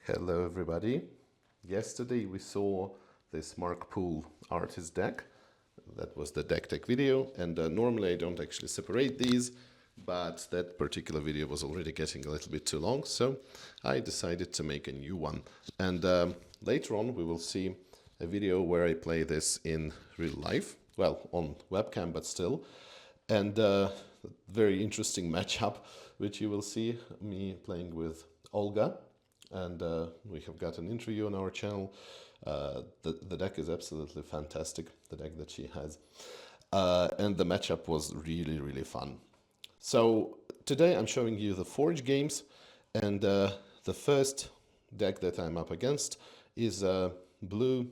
Hello everybody. Yesterday we saw this Mark Poole artist deck. That was the deck tech video, and normally I don't actually separate these, but that particular video was already getting a little bit too long, so I decided to make a new one. And later on we will see a video where I play this in real life, well, on webcam, but still. And very interesting matchup, which you will see me playing with Olga. And we have got an interview on our channel. The deck is absolutely fantastic, the deck that she has. And the matchup was really, really fun. So today I'm showing you the Forge games, and the first deck that I'm up against is a blue,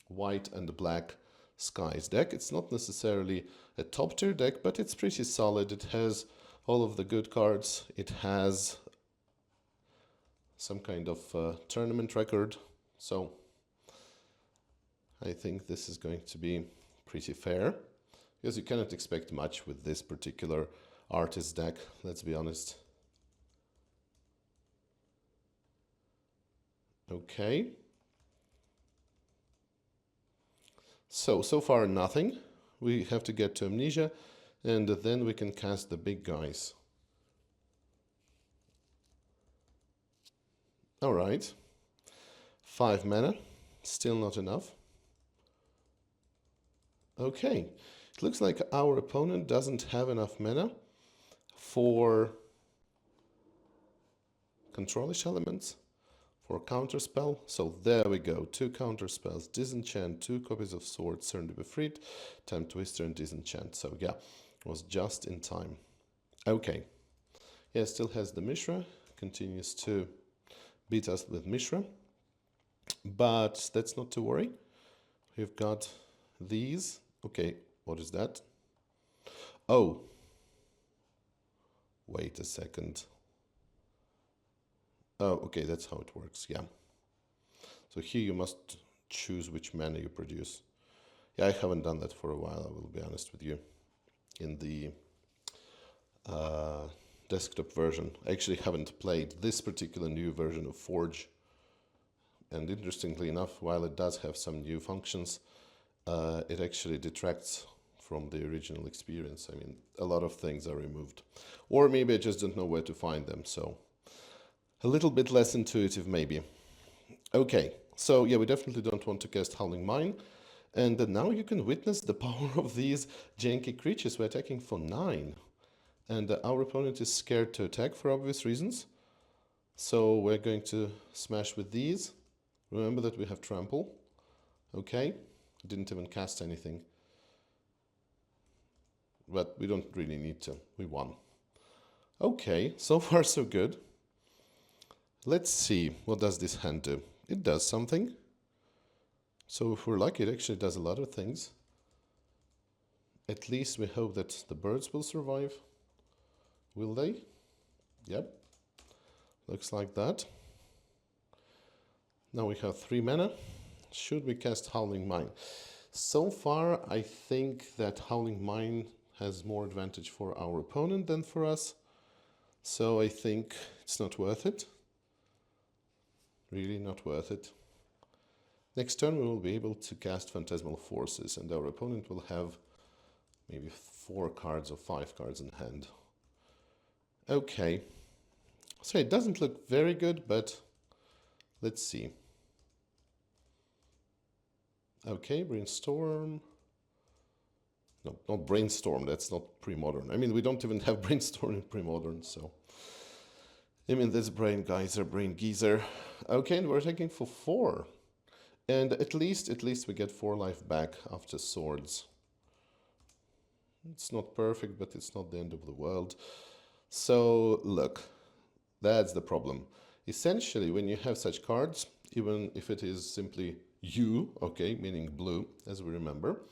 white and black skies deck. It's not necessarily a top tier deck, but it's pretty solid. It has all of the good cards. It has some kind of tournament record, so I think this is going to be pretty fair, because you cannot expect much with this particular artist deck, let's be honest. Okay. So far nothing. We have to get to Amnesia, and then we can cast the big guys. All right, 5 mana, still not enough. Okay, it looks like our opponent doesn't have enough mana for controlish elements, for counterspell. So there we go, 2 counterspells, disenchant, 2 copies of swords, Serendipity Freed, Time Twister and disenchant. So yeah, it was just in time. Okay, yeah, still has the Mishra, continues to beat us with Mishra, but that's not to worry. We've got these. Okay, what is that? Oh, wait a second. Oh, okay, that's how it works, yeah. So here you must choose which mana you produce. Yeah, I haven't done that for a while, I will be honest with you. In the desktop version, I actually haven't played this particular new version of Forge. And interestingly enough, while it does have some new functions, it actually detracts from the original experience. I mean, a lot of things are removed. Or maybe I just don't know where to find them, so a little bit less intuitive maybe. Okay, so yeah, we definitely don't want to cast Howling Mine. And now you can witness the power of these janky creatures. We're attacking for 9. And our opponent is scared to attack for obvious reasons. So we're going to smash with these. Remember that we have trample. Okay, didn't even cast anything. But we don't really need to. We won. Okay, so far so good. Let's see, what does this hand do? It does something. So if we're lucky, it actually does a lot of things. At least we hope that the birds will survive. Will they? Yep. Looks like that. Now we have 3 mana. Should we cast Howling Mine? So far, I think that Howling Mine has more advantage for our opponent than for us. So I think it's not worth it. Really not worth it. Next turn we will be able to cast Phantasmal Forces, and our opponent will have maybe 4 cards or 5 cards in hand. Okay, so it doesn't look very good, but let's see. Okay, Brainstorm. No, not Brainstorm, that's not pre-modern. I mean, we don't even have Brainstorm in pre-modern, so. I mean, this Brain Geyser, Brain Geezer. Okay, and we're attacking for 4. And at least we get 4 life back after swords. It's not perfect, but it's not the end of the world. So, look, that's the problem. Essentially, when you have such cards, even if it is simply you, okay, meaning blue, as we remember,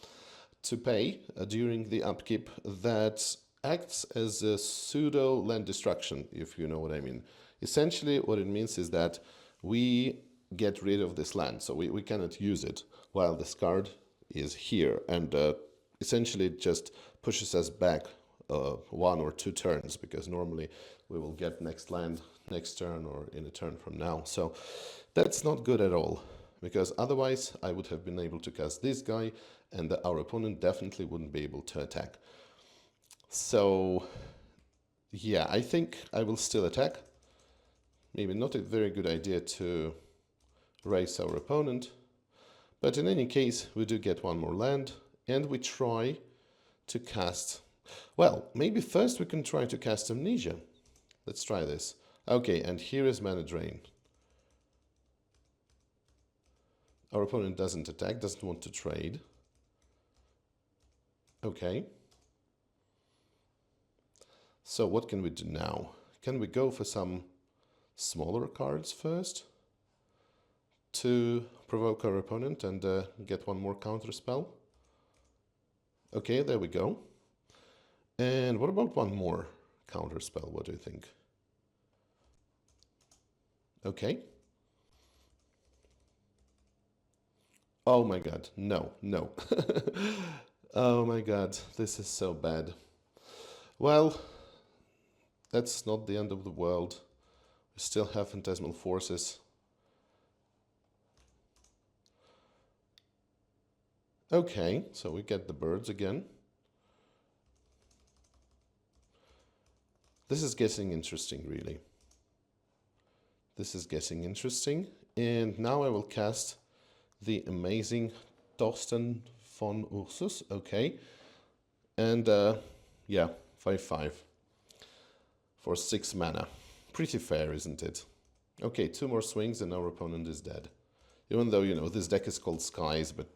to pay during the upkeep, that acts as a pseudo land destruction, if you know what I mean. Essentially, what it means is that we get rid of this land, so we cannot use it while this card is here, and essentially it just pushes us back 1 or 2 turns, because normally we will get next land next turn or in a turn from now. So that's not good at all, because otherwise I would have been able to cast this guy and our opponent definitely wouldn't be able to attack. So yeah, I think I will still attack. Maybe not a very good idea to raise our opponent, but in any case we do get one more land and we try to cast, well, maybe first we can try to cast Amnesia. Let's try this. Okay, and here is Mana Drain. Our opponent doesn't attack, doesn't want to trade. Okay. So what can we do now? Can we go for some smaller cards first to provoke our opponent and get one more counter spell? Okay, there we go. And what about one more counter spell? What do you think? Okay. Oh my god, no, no. Oh my god, this is so bad. Well, that's not the end of the world. We still have Phantasmal Forces. Okay, so we get the birds again. This is getting interesting, really. This is getting interesting. And now I will cast the amazing Torsten von Ursus. Okay. And yeah, 5/5 for 6 mana. Pretty fair, isn't it? Okay, 2 more swings and our opponent is dead. Even though, you know, this deck is called Skies, but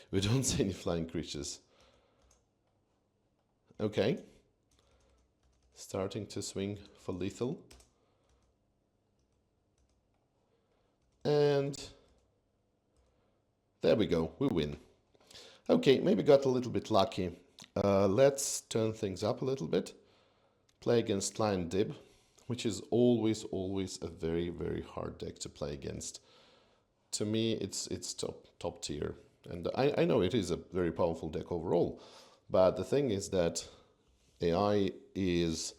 we don't see any flying creatures. Okay. Starting to swing for lethal. And there we go, we win. Okay, maybe got a little bit lucky. Let's turn things up a little bit. Play against Lion Dib, which is always a very, very hard deck to play against. To me, it's top tier. And I know it is a very powerful deck overall, but the thing is that AI is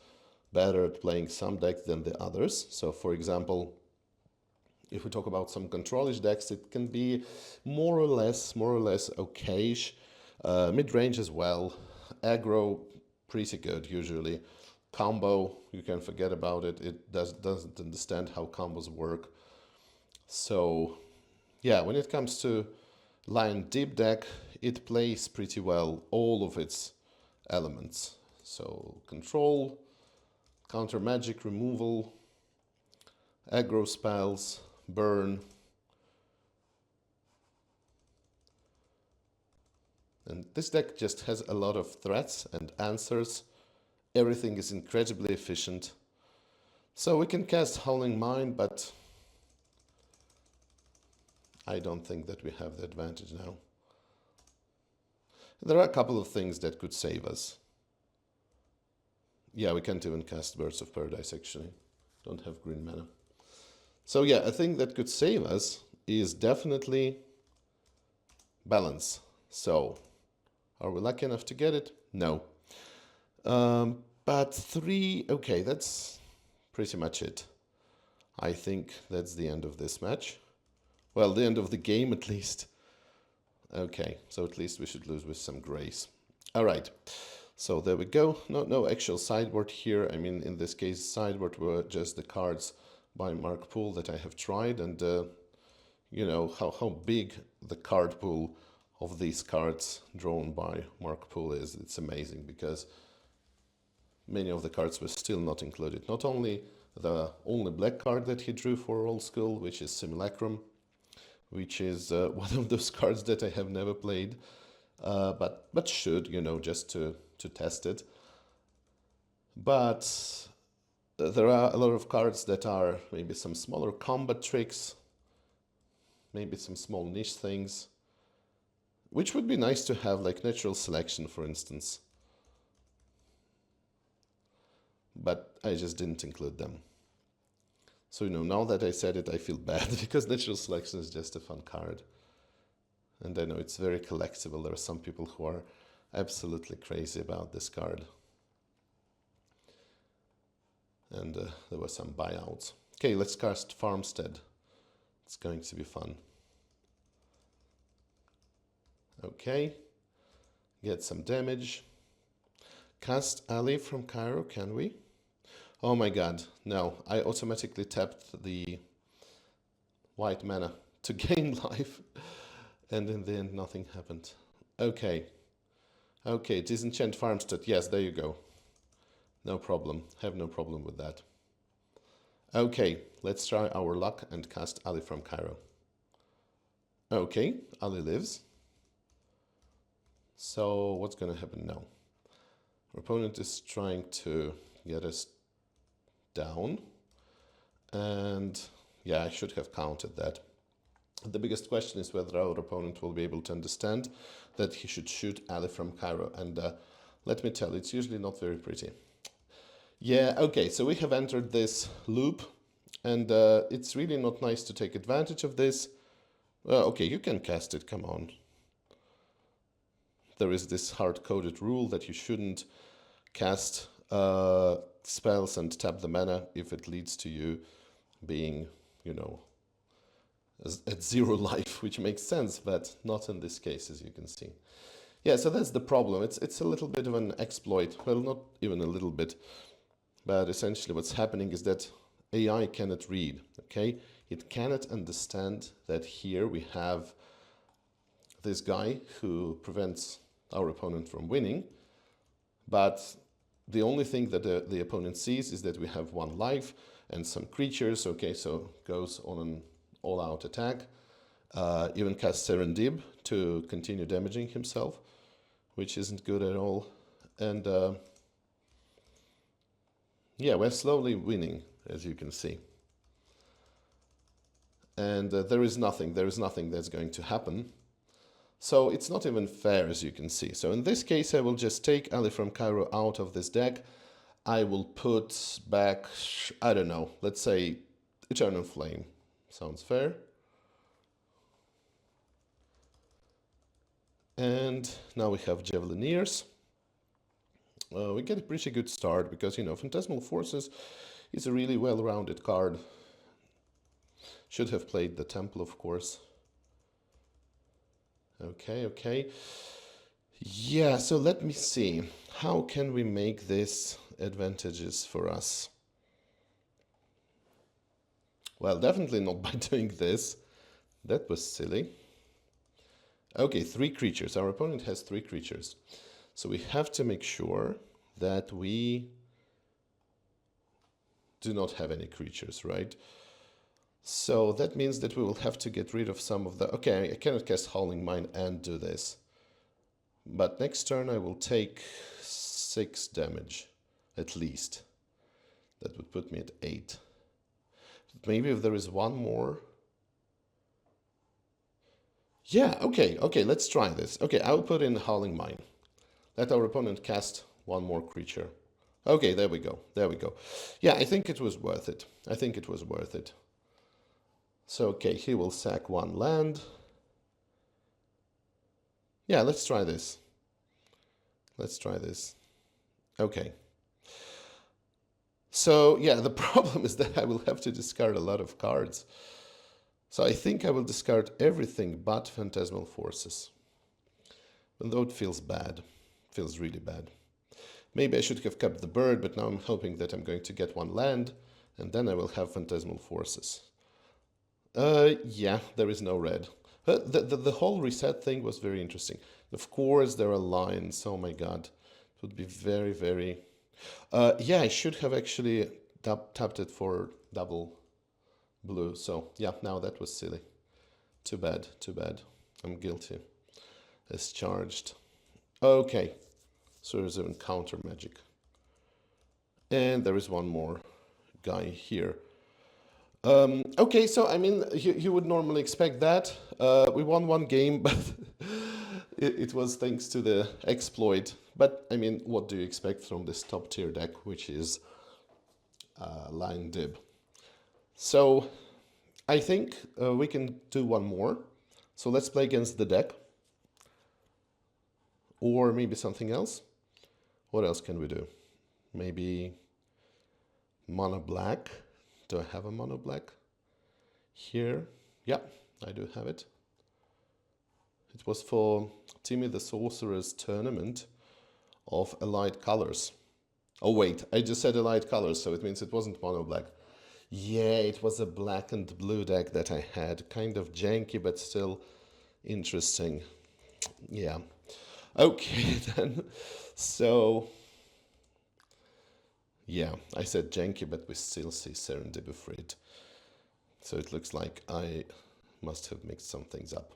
better at playing some decks than the others. So for example, if we talk about some controlish decks, it can be more or less okayish. Mid-range as well. Aggro, pretty good usually. Combo, you can forget about it. It doesn't understand how combos work. So yeah, when it comes to Lion Deep deck, it plays pretty well all of its elements. So control, counter magic removal, aggro spells, burn. And this deck just has a lot of threats and answers. Everything is incredibly efficient. So we can cast Howling Mind, but I don't think that we have the advantage now. There are a couple of things that could save us. Yeah, we can't even cast Birds of Paradise actually. Don't have green mana. So yeah, a thing that could save us is definitely balance. So, are we lucky enough to get it? No. But 3, okay, that's pretty much it. I think that's the end of this match. Well, the end of the game at least. Okay, so at least we should lose with some grace. All right, so there we go. No actual sideboard here. I mean, in this case, sideboard were just the cards by Mark Poole that I have tried, and you know how big the card pool of these cards drawn by Mark Poole is. It's amazing because many of the cards were still not included. Not only the only black card that he drew for Old School, which is Simulacrum, which is one of those cards that I have never played, but should, you know, just to test it. But there are a lot of cards that are maybe some smaller combat tricks, maybe some small niche things, which would be nice to have, like Natural Selection, for instance. But I just didn't include them. So, you know, now that I said it, I feel bad because Natural Selection is just a fun card. And I know it's very collectible. There are some people who are absolutely crazy about this card. And there were some buyouts. Okay, let's cast Farmstead. It's going to be fun. Okay, get some damage. Cast Ali from Cairo, can we? Oh my god, no. I automatically tapped the white mana to gain life. And in the end, nothing happened. Okay. Okay, disenchant Farmstead. Yes, there you go. No problem. Have no problem with that. Okay, let's try our luck and cast Ali from Cairo. Okay, Ali lives. So what's going to happen now? Our opponent is trying to get us down. And yeah, I should have counted that. The biggest question is whether our opponent will be able to understand that he should shoot Ali from Cairo. And let me tell you, it's usually not very pretty. Yeah, okay, so we have entered this loop. And it's really not nice to take advantage of this. Okay, you can cast it, come on. There is this hard-coded rule that you shouldn't cast spells and tap the mana if it leads to you being, you know, at 0 life, which makes sense, but not in this case, as you can see. Yeah, so that's the problem. It's a little bit of an exploit. Well, not even a little bit, but essentially what's happening is that AI cannot read, okay? It cannot understand that here we have this guy who prevents our opponent from winning, but the only thing that the opponent sees is that we have 1 life and some creatures, okay, so goes on an all-out attack, even casts Serendib to continue damaging himself, which isn't good at all, and yeah, we're slowly winning, as you can see. And there is nothing that's going to happen. So it's not even fair, as you can see. So in this case, I will just take Ali from Cairo out of this deck. I will put back, I don't know, let's say Eternal Flame. Sounds fair. And now we have Javelineers. We get a pretty good start because, you know, Phantasmal Forces is a really well-rounded card. Should have played the Temple, of course. Okay. Yeah, so let me see. How can we make this advantageous for us? Well, definitely not by doing this. That was silly. Okay, 3 creatures. Our opponent has 3 creatures. So we have to make sure that we do not have any creatures, right? So that means that we will have to get rid of some of the... Okay, I cannot cast Howling Mine and do this. But next turn I will take 6 damage, at least. That would put me at 8. But maybe if there is one more... Yeah, okay, let's try this. Okay, I'll put in Howling Mine. Let our opponent cast 1 more creature. Okay, there we go. Yeah, I think it was worth it. So, okay, he will sack 1 land. Yeah, let's try this. Okay. So, yeah, the problem is that I will have to discard a lot of cards. So I think I will discard everything but Phantasmal Forces. Even though it feels bad. Feels really bad. Maybe I should have kept the bird, but now I'm hoping that I'm going to get 1 land, and then I will have Phantasmal Forces. Yeah, there is no red. The whole reset thing was very interesting. Of course, there are lines. Oh my god. It would be very, very... yeah, I should have actually tapped it for double blue. So, yeah, now that was silly. Too bad. I'm guilty. As charged. Okay. So there's even counter magic. And there is one more guy here. Okay, so I mean, you would normally expect that. We won 1 game, but it was thanks to the exploit. But I mean, what do you expect from this top tier deck, which is Line Dib? So I think we can do 1 more. So let's play against the deck. Or maybe something else. What else can we do? Maybe Mana Black Do I have a mono black here? Yeah, I do have it. It was for Timmy the Sorcerer's tournament of Allied Colors. Oh wait, I just said Allied Colors, so it means it wasn't mono black. Yeah, it was a black and blue deck that I had. Kind of janky, but still interesting. Yeah. Okay, then. So, yeah, I said janky, but we still see Serendipity. So it looks like I must have mixed some things up.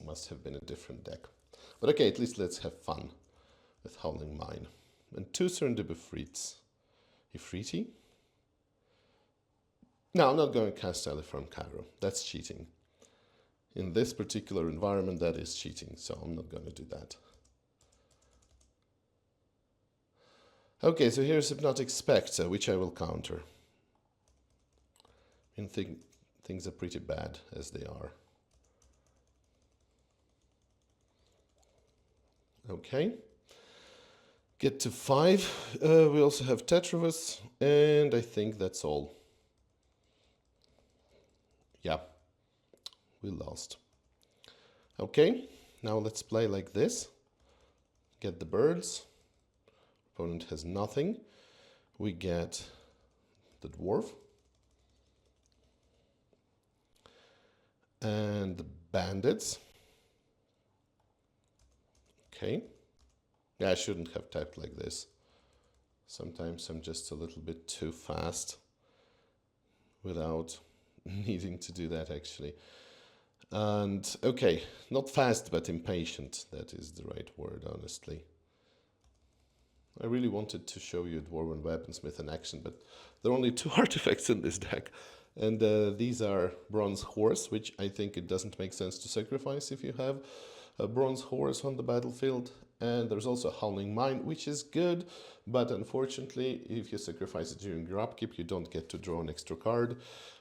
Must have been a different deck. But okay, at least let's have fun with Howling Mine. And 2 Serendipity. Ifriti? No, I'm not going to cast Ellie from Cairo. That's cheating. In this particular environment, that is cheating, so I'm not going to do that. Okay, so here's Hypnotic Spectre, which I will counter. I think things are pretty bad as they are. Okay. Get to 5. We also have Tetravus, and I think that's all. Yeah, we lost. Okay, now let's play like this. Get the birds. Opponent has nothing. We get the dwarf. And the bandits. Okay. Yeah, I shouldn't have typed like this. Sometimes I'm just a little bit too fast without needing to do that actually. And okay, not fast but impatient, that is the right word, honestly. I really wanted to show you Dwarven Weaponsmith in action, but there are only 2 artifacts in this deck. And these are Bronze Horse, which I think it doesn't make sense to sacrifice if you have a Bronze Horse on the battlefield. And there's also Howling Mine, which is good, but unfortunately, if you sacrifice it during your upkeep, you don't get to draw an extra card,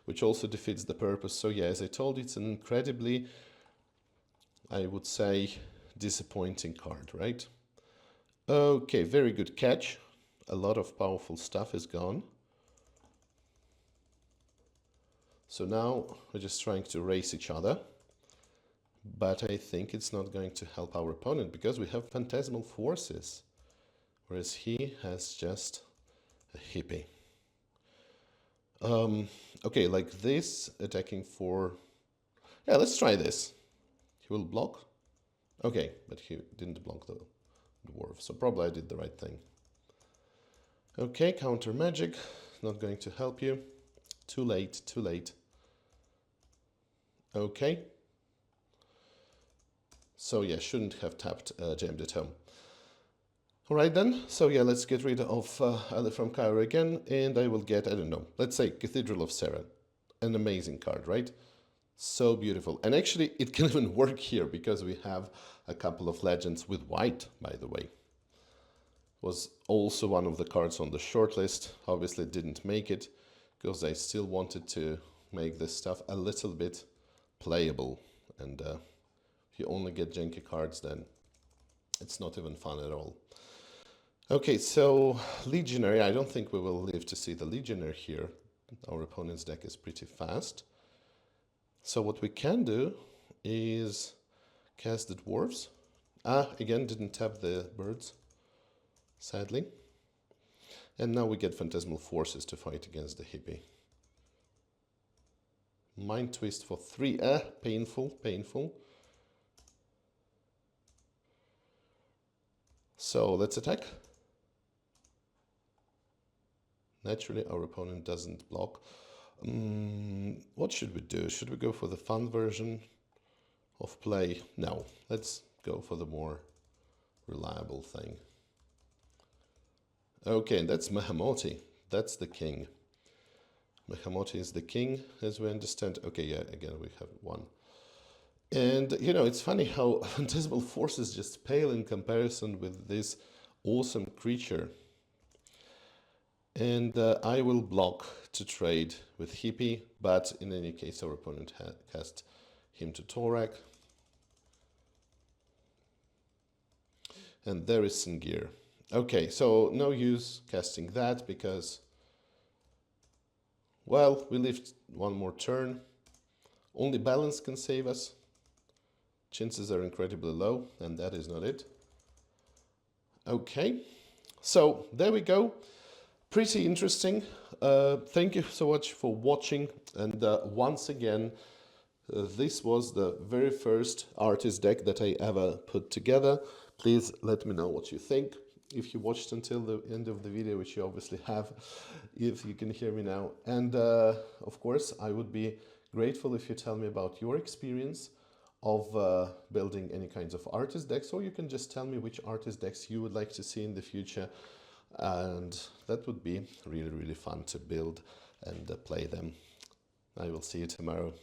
which also defeats the purpose. So yeah, as I told you, it's an incredibly, I would say, disappointing card, right? Okay, very good catch. A lot of powerful stuff is gone. So now we're just trying to race each other. But I think it's not going to help our opponent because we have Phantasmal Forces, whereas he has just a hippie. Okay, like this, attacking for... Yeah, let's try this. He will block. Okay, but he didn't block the dwarf, so probably I did the right thing. Okay, counter magic, not going to help you. Too late, too late. Okay. So yeah, shouldn't have tapped Jammed at Home. Alright then, so yeah, let's get rid of Ali from Cairo again, and I will get, I don't know, let's say Cathedral of Sarah. An amazing card, right? So beautiful. And actually, it can even work here, because we have a couple of legends with white, by the way. Was also one of the cards on the shortlist. Obviously didn't make it, because I still wanted to make this stuff a little bit playable. And if you only get janky cards, then it's not even fun at all. Okay, so Legionary, I don't think we will live to see the Legionary here. Our opponent's deck is pretty fast. So what we can do is cast the Dwarves. Again, didn't tap the birds, sadly. And now we get Phantasmal Forces to fight against the hippie. Mind Twist for 3. Painful, painful. So let's attack. Naturally, our opponent doesn't block. What should we do? Should we go for the fun version of play? No, let's go for the more reliable thing. Okay, and that's Mahamoti. That's the king. Mahamoti is the king, as we understand. Okay, yeah, again, we have 1. And, you know, it's funny how Phantasmal Forces just pale in comparison with this awesome creature. And I will block to trade with Hippie, but in any case our opponent cast him to Torak. And there is Sengir. Okay, so no use casting that because Well, we lived one more turn. Only balance can save us. Chances are incredibly low, and that is not it. Okay, so there we go. Pretty interesting. Thank you so much for watching. And once again, this was the very first artist deck that I ever put together. Please let me know what you think. If you watched until the end of the video, which you obviously have, if you can hear me now. And of course, I would be grateful if you tell me about your experience of building any kinds of artist decks, or you can just tell me which artist decks you would like to see in the future. And that would be really, really fun to build and play them. I will see you tomorrow.